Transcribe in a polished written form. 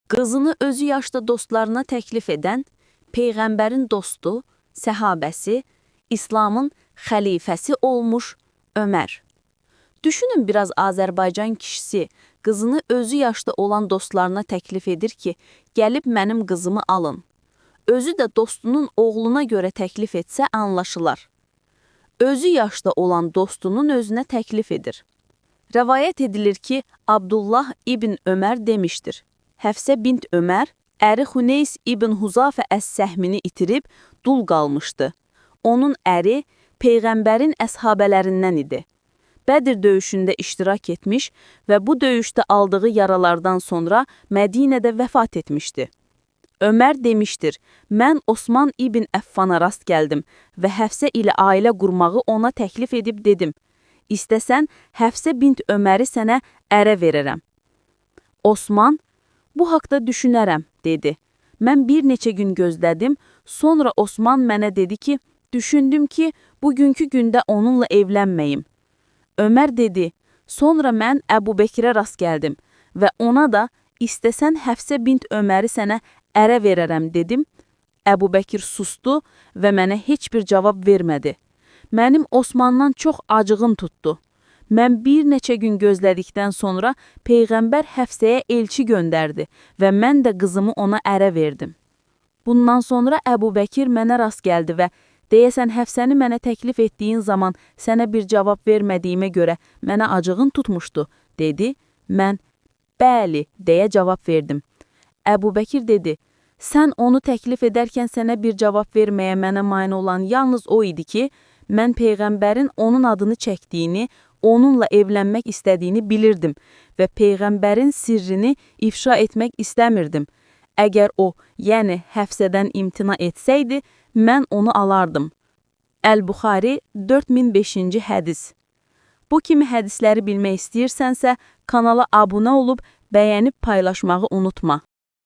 Qızını özü yaşda dostlarına təklif edən, Peyğəmbərin dostu, səhabəsi, İslamın xəlifəsi olmuş Ömər. Düşünün, biraz Azərbaycan kişisi qızını özü yaşda olan dostlarına təklif edir ki, gəlib mənim qızımı alın. Özü də dostunun oğluna görə təklif etsə anlaşılar. Özü yaşda olan dostunun özünə təklif edir. Rəvayət edilir ki, Abdullah ibn Ömər demişdir. Həfsə bint Ömər, əri Xuneys ibn Huzafə əs-Səhmini itirib dul qalmışdı. Onun əri Peyğəmbərin əshabələrindən idi. Bədir döyüşündə iştirak etmiş və bu döyüşdə aldığı yaralardan sonra Mədinədə vəfat etmişdi. Ömər demişdir, mən Osman ibn Əffana rast gəldim və Həfsə ilə ailə qurmağı ona təklif edib dedim. İstəsən, Həfsə bint Öməri sənə ərə verərəm. Osman, bu haqda düşünərəm, dedi. Mən bir neçə gün gözlədim, sonra Osman mənə dedi ki, düşündüm ki, bugünkü gündə onunla evlənməyim. Ömər dedi, sonra mən Əbu Bəkirə rast gəldim və ona da, istəsən Həfsə bint Öməri sənə ərə verərəm, dedim. Əbu Bəkir sustu və mənə heç bir cavab vermədi. Mənim Osmandan çox acığım tutdu. Mən bir neçə gün gözlədikdən sonra Peyğəmbər Həfsəyə elçi göndərdi və mən də qızımı ona ərə verdim. Bundan sonra Əbu Bəkir mənə rast gəldi və deyəsən Həfsəni mənə təklif etdiyin zaman sənə bir cavab vermədiyimə görə mənə acığın tutmuşdu, dedi. Mən, bəli, deyə cavab verdim. Əbu Bəkir dedi, sən onu təklif edərkən sənə bir cavab verməyə mənə mane olan yalnız o idi ki, mən Peyğəmbərin onun adını çəkdiyini, onunla evlənmək istədiyini bilirdim və Peyğəmbərin sirrini ifşa etmək istəmirdim. Əgər o, yəni Həfsədən imtina etsəydi, mən onu alardım. Əl-Buxari 4005-ci hədis. Bu kimi hədisləri bilmək istəyirsənsə, kanala abunə olub, bəyənib paylaşmağı unutma.